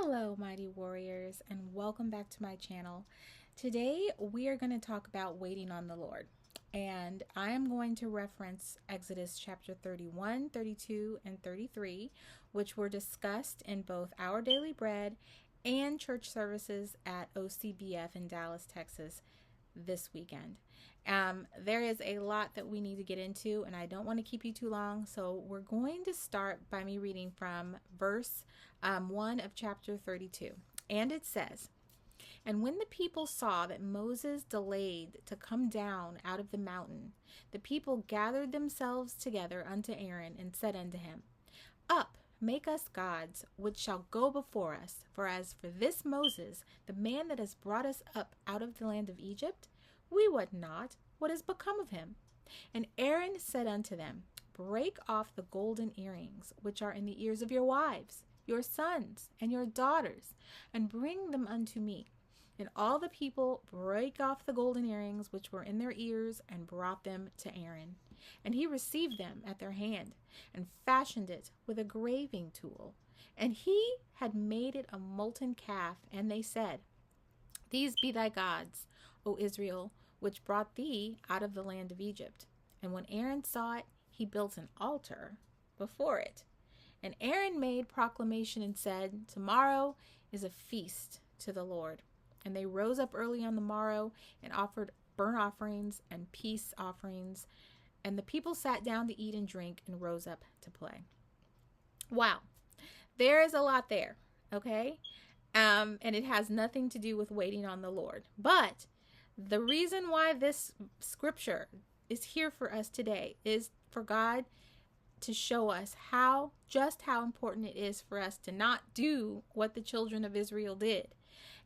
Hello, mighty warriors, and welcome back to my channel. Today, we are going to talk about waiting on the Lord. And I am going to reference Exodus chapter 31, 32, and 33, which were discussed in both Our Daily Bread and church services at OCBF in Dallas, Texas this weekend. There is a lot that we need to get into, and I don't want to keep you too long, so we're going to start by me reading from verse 1 of chapter 32. And it says, "And when the people saw that Moses delayed to come down out of the mountain, the people gathered themselves together unto Aaron and said unto him, Up, make us gods, which shall go before us. For as for this Moses, the man that has brought us up out of the land of Egypt, we wot not what is become of him. And Aaron said unto them, Break off the golden earrings, which are in the ears of your wives, your sons, and your daughters, and bring them unto me. And all the people brake off the golden earrings which were in their ears, and brought them to Aaron. And he received them at their hand, and fashioned it with a graving tool. And he had made it a molten calf, and they said, These be thy gods, O Israel, which brought thee out of the land of Egypt. And when Aaron saw it, he built an altar before it. And Aaron made proclamation and said, Tomorrow is a feast to the Lord. And they rose up early on the morrow and offered burnt offerings and peace offerings. And the people sat down to eat and drink and rose up to play." Wow. There is a lot there, okay? And it has nothing to do with waiting on the Lord. But the reason why this scripture is here for us today is for God to show us how important it is for us to not do what the children of Israel did,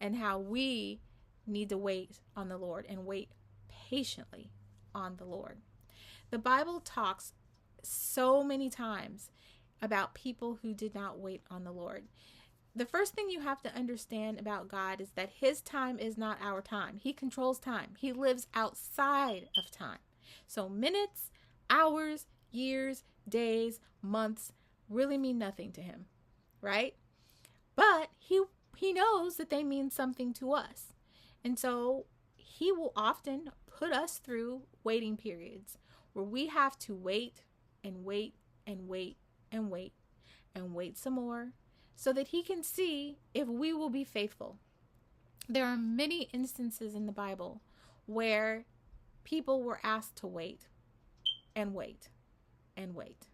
and how we need to wait on the Lord and wait patiently on the Lord. The Bible talks so many times about people who did not wait on the Lord. The first thing you have to understand about God is that his time is not our time. He controls time. He lives outside of time. So minutes, hours, years, days, months really mean nothing to him, right? But he knows that they mean something to us. And so he will often put us through waiting periods where we have to wait and wait and wait and wait and wait some more, so that he can see if we will be faithful. There are many instances in the Bible where people were asked to wait and wait and wait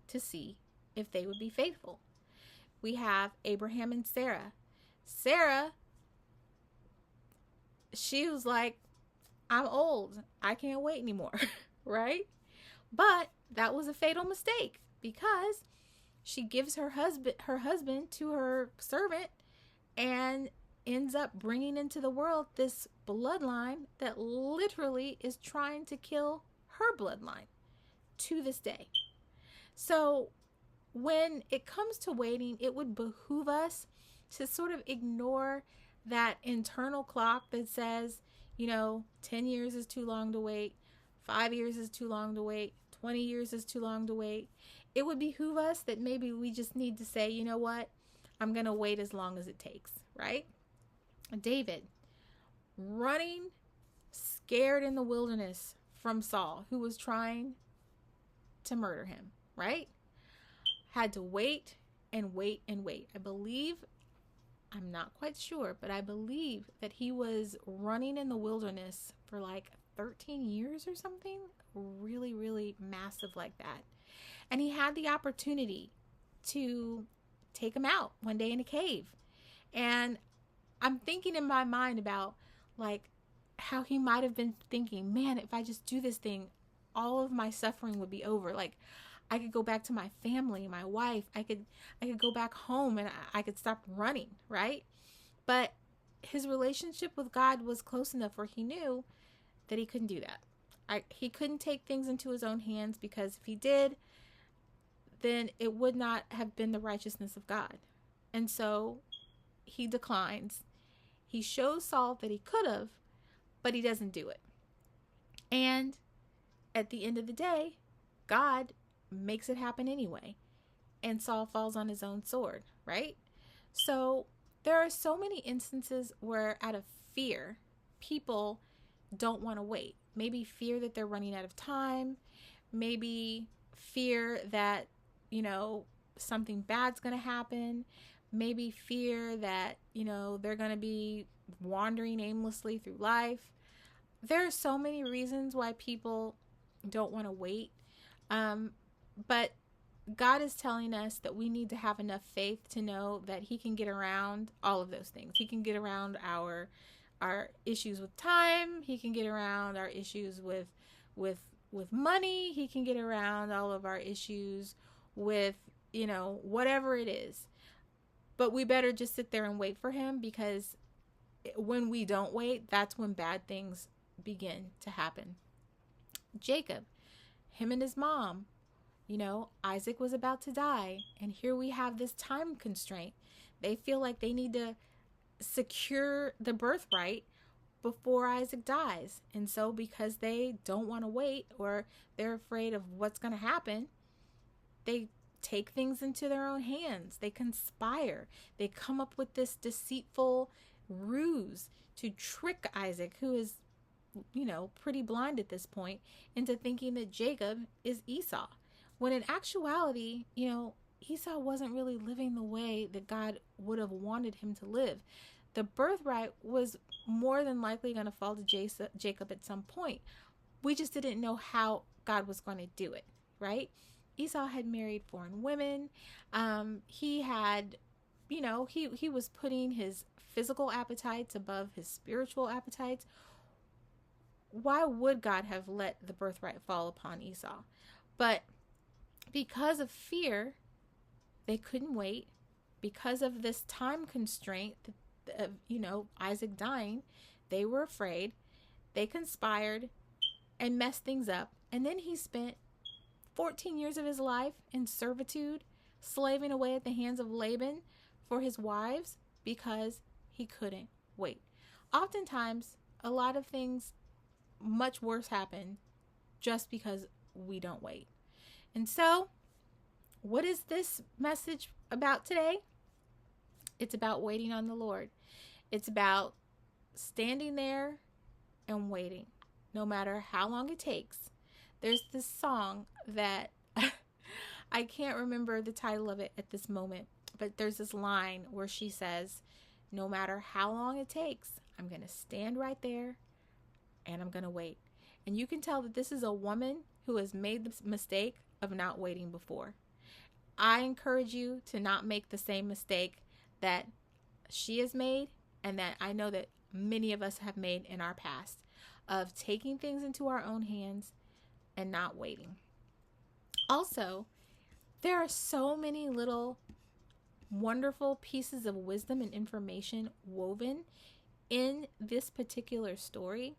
to see if they would be faithful. We have Abraham and Sarah. Sarah, she was like, I'm old. I can't wait anymore, right? But that was a fatal mistake, because she gives her husband to her servant and ends up bringing into the world this bloodline that literally is trying to kill her bloodline to this day. So when it comes to waiting, it would behoove us to sort of ignore that internal clock that says, 10 years is too long to wait, 5 years is too long to wait, 20 years is too long to wait. It would behoove us that maybe we just need to say, you know what? I'm going to wait as long as it takes, right? David, running scared in the wilderness from Saul, who was trying to murder him, right? Had to wait and wait and wait. I'm not quite sure, but I believe that he was running in the wilderness for like 13 years or something. Really, really massive like that. And he had the opportunity to take him out one day in a cave. And I'm thinking in my mind about like how he might have been thinking, man, if I just do this thing, all of my suffering would be over. Like I could go back to my family, my wife. I could go back home and I could stop running, right? But his relationship with God was close enough where he knew that he couldn't do that. He couldn't take things into his own hands, because if he did, then it would not have been the righteousness of God. And so he declines. He shows Saul that he could have, but he doesn't do it. And at the end of the day, God makes it happen anyway. And Saul falls on his own sword, right? So there are so many instances where out of fear, people don't want to wait. Maybe fear that they're running out of time, maybe fear that, something bad's going to happen, maybe fear that, they're going to be wandering aimlessly through life. There are so many reasons why people don't want to wait. But God is telling us that we need to have enough faith to know that he can get around all of those things. He can get around our issues with time. He can get around our issues with money. He can get around all of our issues with, whatever it is. But we better just sit there and wait for him, because when we don't wait, that's when bad things begin to happen. Jacob, him and his mom, Isaac was about to die, and here we have this time constraint. They feel like they need to secure the birthright before Isaac dies. And so because they don't want to wait, or they're afraid of what's going to happen, they take things into their own hands. They conspire. They come up with this deceitful ruse to trick Isaac, who is, pretty blind at this point, into thinking that Jacob is Esau. When in actuality, Esau wasn't really living the way that God would have wanted him to live. The birthright was more than likely going to fall to Jacob at some point. We just didn't know how God was going to do it, right? Esau had married foreign women. He had, he was putting his physical appetites above his spiritual appetites. Why would God have let the birthright fall upon Esau? But because of fear, they couldn't wait. Because of this time constraint, Isaac dying, they were afraid. They conspired and messed things up. And then he spent 14 years of his life in servitude, slaving away at the hands of Laban for his wives, because he couldn't wait. Oftentimes, a lot of things much worse happen just because we don't wait. And so, what is this message about today? It's about waiting on the Lord. It's about standing there and waiting, no matter how long it takes. There's this song that I can't remember the title of it at this moment, but there's this line where she says, no matter how long it takes, I'm going to stand right there and I'm going to wait. And you can tell that this is a woman who has made the mistake of not waiting before. I encourage you to not make the same mistake that she has made, and that I know that many of us have made in our past, of taking things into our own hands and not waiting. Also, there are so many little wonderful pieces of wisdom and information woven in this particular story.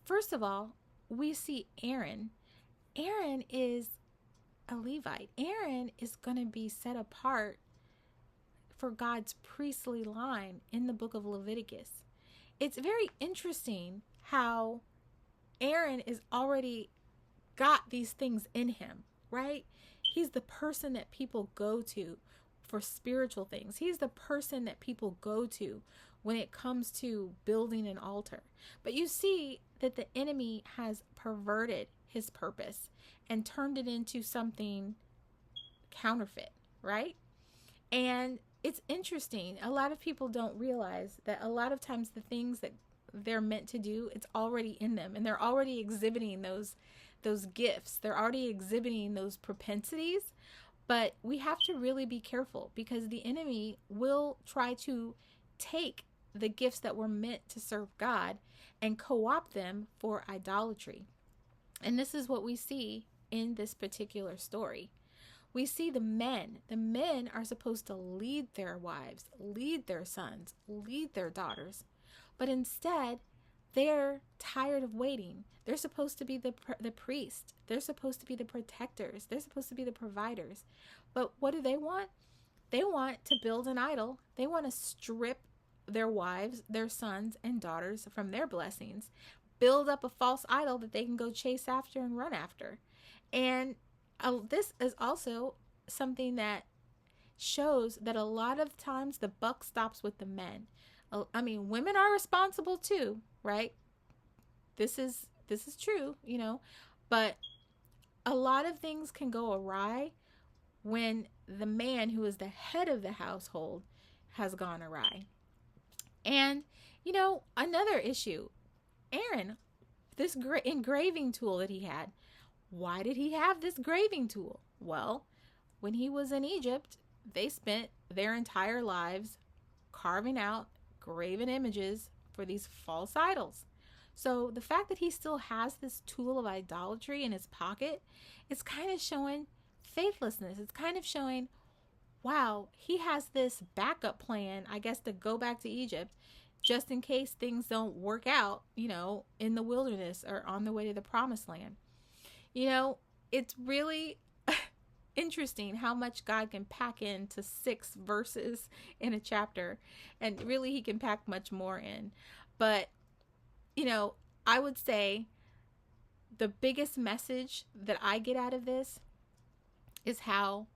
First of all, we see Aaron. Aaron is a Levite. Aaron is going to be set apart for God's priestly line in the book of Leviticus. It's very interesting how Aaron is already got these things in him, right? He's the person that people go to for spiritual things. He's the person that people go to when it comes to building an altar. But you see that the enemy has perverted his purpose and turned it into something counterfeit, right? And it's interesting. A lot of people don't realize that a lot of times the things that they're meant to do, it's already in them, and they're already exhibiting those gifts. They're already exhibiting those propensities. But we have to really be careful, because the enemy will try to take the gifts that were meant to serve God and co-opt them for idolatry. And this is what we see in this particular story. We see the men. The men are supposed to lead their wives, lead their sons, lead their daughters. But instead, they're tired of waiting. They're supposed to be the priest. They're supposed to be the protectors. They're supposed to be the providers. But what do they want? They want to build an idol. They want to strip their wives, their sons, and daughters from their blessings, build up a false idol that they can go chase after and run after. And this is also something that shows that a lot of times the buck stops with the men. I mean, women are responsible too, right? This is true, but a lot of things can go awry when the man who is the head of the household has gone awry. And another issue, Aaron, this engraving tool that he had. Why did he have this graving tool? Well, when he was in Egypt, they spent their entire lives carving out graven images for these false idols. So the fact that he still has this tool of idolatry in his pocket, it's kind of showing faithlessness. It's kind of showing, wow, he has this backup plan, I guess, to go back to Egypt just in case things don't work out, in the wilderness or on the way to the promised land. It's really interesting how much God can pack into 6 verses in a chapter, and really he can pack much more in. But I would say the biggest message that I get out of this is how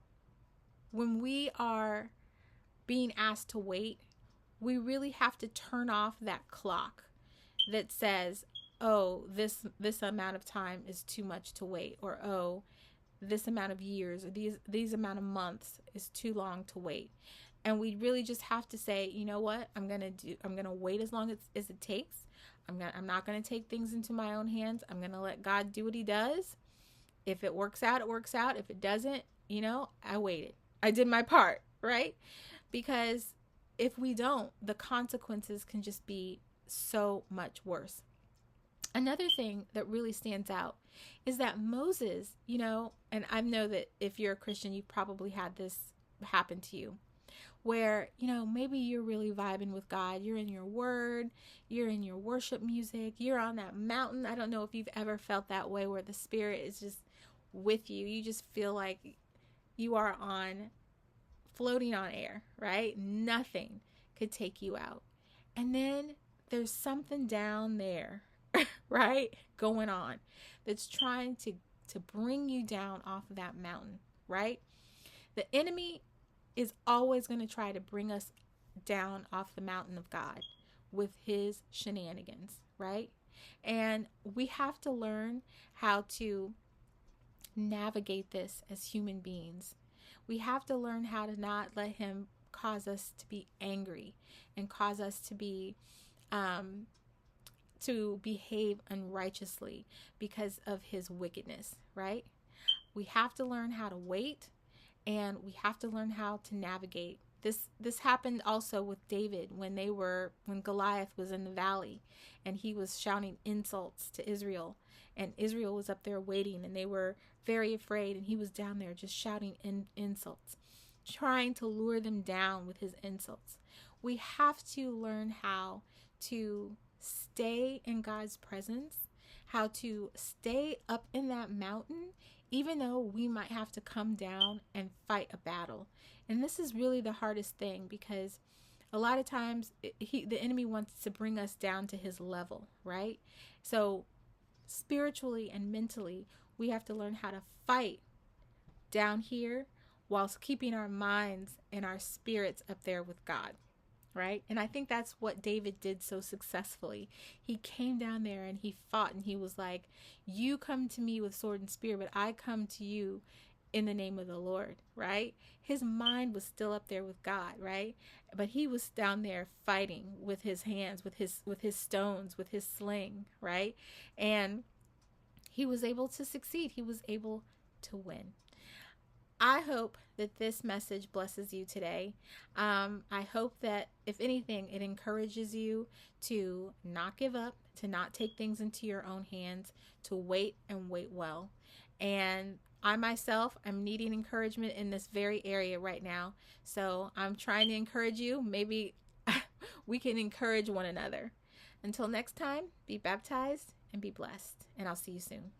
when we are being asked to wait, we really have to turn off that clock that says, oh, this amount of time is too much to wait, or oh, this amount of years or these amount of months is too long to wait. And we really just have to say, you know what, I'm gonna wait as long as it takes. I'm not gonna take things into my own hands. I'm gonna let God do what he does. If it works out, it works out. If it doesn't, I waited. I did my part, right? Because if we don't, the consequences can just be so much worse. Another thing that really stands out is that Moses, and I know that if you're a Christian, you've probably had this happen to you, where, maybe you're really vibing with God. You're in your word, you're in your worship music, you're on that mountain. I don't know if you've ever felt that way, where the Spirit is just with you. You just feel like you are floating on air, right? Nothing could take you out. And then there's something down there, right, going on that's trying to bring you down off of that mountain, right? The enemy is always going to try to bring us down off the mountain of God with his shenanigans, right? And we have to learn how to navigate this as human beings. We have to learn how to not let him cause us to be angry and cause us to be to behave unrighteously because of his wickedness, right? We have to learn how to wait, and we have to learn how to navigate. This happened also with David when Goliath was in the valley and he was shouting insults to Israel, and Israel was up there waiting, and they were very afraid, and he was down there just shouting insults, trying to lure them down with his insults. We have to learn how to stay in God's presence, how to stay up in that mountain, even though we might have to come down and fight a battle. And this is really the hardest thing, because a lot of times the enemy wants to bring us down to his level, right? So spiritually and mentally, we have to learn how to fight down here whilst keeping our minds and our spirits up there with God, right? And I think that's what David did so successfully. He came down there and he fought, and he was like, you come to me with sword and spear, but I come to you in the name of the Lord, right? His mind was still up there with God, right? But he was down there fighting with his hands, with his stones, with his sling, right? And he was able to succeed. He was able to win. I hope that this message blesses you today. I hope that, if anything, it encourages you to not give up, to not take things into your own hands, to wait and wait well. And I myself am needing encouragement in this very area right now. So I'm trying to encourage you. Maybe we can encourage one another. Until next time, be baptized and be blessed. And I'll see you soon.